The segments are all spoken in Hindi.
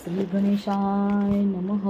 श्री गणेशाय नमः।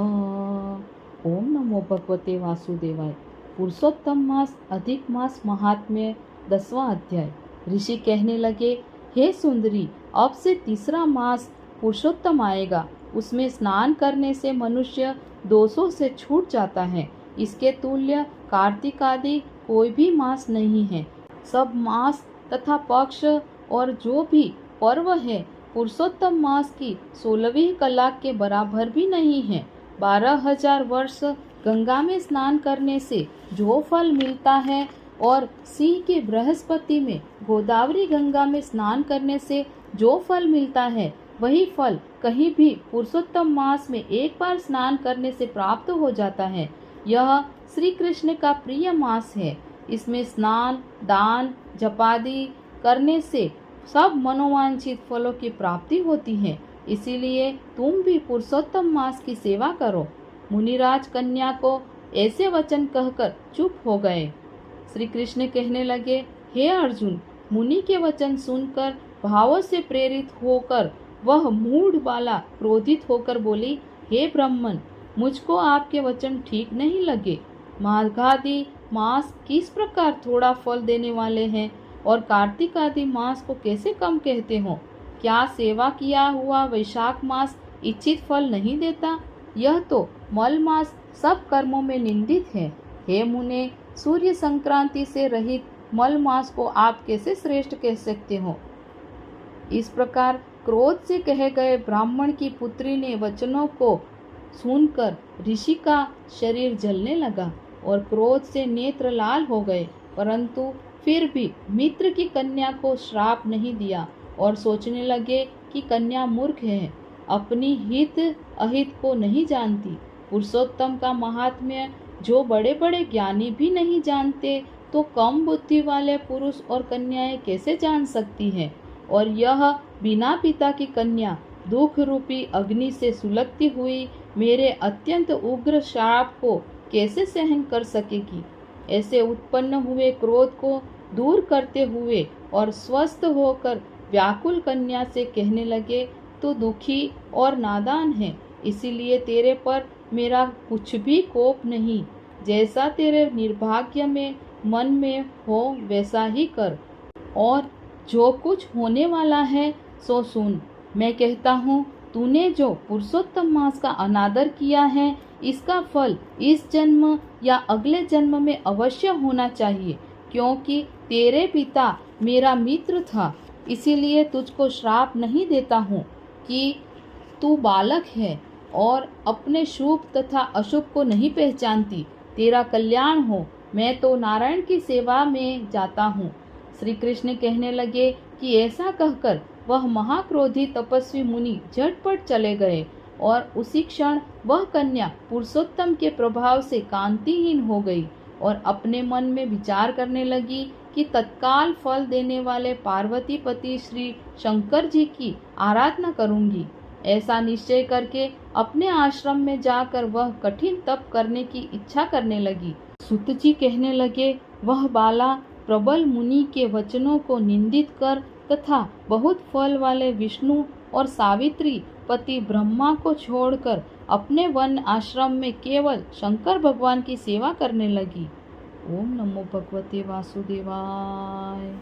ओम नमो भगवते वासुदेवाय। पुरुषोत्तम मास अधिक मास महात्म्य 10वां अध्याय। ऋषि कहने लगे, हे सुंदरी, अब से तीसरा मास पुरुषोत्तम आएगा। उसमें स्नान करने से मनुष्य दोषों से छूट जाता है। इसके तुल्य कार्तिक आदि कोई भी मास नहीं है। सब मास तथा पक्ष और जो भी पर्व है पुरुषोत्तम मास की 16वीं कला के बराबर भी नहीं है। 12,000 वर्ष गंगा में स्नान करने से जो फल मिलता है और सिंह के बृहस्पति में गोदावरी गंगा में स्नान करने से जो फल मिलता है, वही फल कहीं भी पुरुषोत्तम मास में एक बार स्नान करने से प्राप्त हो जाता है। यह श्री कृष्ण का प्रिय मास है। इसमें स्नान, दान, जपादि करने से सब मनोवांछित फलों की प्राप्ति होती है। इसीलिए तुम भी पुरुषोत्तम मास की सेवा करो। मुनिराज कन्या को ऐसे वचन कहकर चुप हो गए। श्री कृष्ण कहने लगे, हे अर्जुन, मुनि के वचन सुनकर भावों से प्रेरित होकर वह मूढ़ बाला क्रोधित होकर बोली, हे ब्राह्मण, मुझको आपके वचन ठीक नहीं लगे। माघादि मास किस प्रकार थोड़ा फल देने वाले हैं और कार्तिक आदि मास को कैसे कम कहते हो? क्या सेवा किया हुआ वैशाख मास इच्छित फल नहीं देता? यह तो मल मास सब कर्मों में निंदित है। हे मुने, सूर्य संक्रांति से रहित मल मास को आप कैसे श्रेष्ठ कह सकते हो? इस प्रकार क्रोध से कहे गए ब्राह्मण की पुत्री ने वचनों को सुनकर ऋषि का शरीर जलने लगा और क्रोध से नेत्र लाल हो गए, परंतु फिर भी मित्र की कन्या को श्राप नहीं दिया और सोचने लगे कि कन्या मूर्ख है, अपनी हित अहित को नहीं जानती। पुरुषोत्तम का महात्म्य जो बड़े बड़े ज्ञानी भी नहीं जानते, तो कम बुद्धि वाले पुरुष और कन्याएं कैसे जान सकती हैं? और यह बिना पिता की कन्या दुख रूपी अग्नि से सुलगती हुई मेरे अत्यंत उग्र शाप को कैसे सहन कर सकेगी? ऐसे उत्पन्न हुए क्रोध को दूर करते हुए और स्वस्थ होकर व्याकुल कन्या से कहने लगे, तू दुखी और नादान है, इसीलिए तेरे पर मेरा कुछ भी कोप नहीं। जैसा तेरे निर्भाग्य में मन में हो वैसा ही कर, और जो कुछ होने वाला है सो सुन। मैं कहता हूँ, तूने जो पुरुषोत्तम मास का अनादर किया है, इसका फल इस जन्म या अगले जन्म में अवश्य होना चाहिए, क्योंकि तेरे पिता मेरा मित्र था। इसीलिए तुझको श्राप नहीं देता हूँ कि तू बालक है और अपने शुभ तथा अशुभ को नहीं पहचानती। तेरा कल्याण हो, मैं तो नारायण की सेवा में जाता हूँ। श्री कृष्ण कहने लगे कि ऐसा कहकर वह महाक्रोधी तपस्वी मुनि झटपट चले गए और उसी क्षण वह कन्या पुरुषोत्तम के प्रभाव से कांतिहीन हो गई और अपने मन में विचार करने लगी कि तत्काल फल देने वाले पार्वती पति श्री शंकर जी की आराधना करूंगी। ऐसा निश्चय करके अपने आश्रम में जाकर वह कठिन तप करने की इच्छा करने लगी। सुत जी कहने लगे, वह बाला प्रबल मुनि के वचनों को निंदित कर तथा बहुत फल वाले विष्णु और सावित्री पति ब्रह्मा को छोड़कर अपने वन आश्रम में केवल शंकर भगवान की सेवा करने लगी। ओम नमो भगवते वासुदेवाय।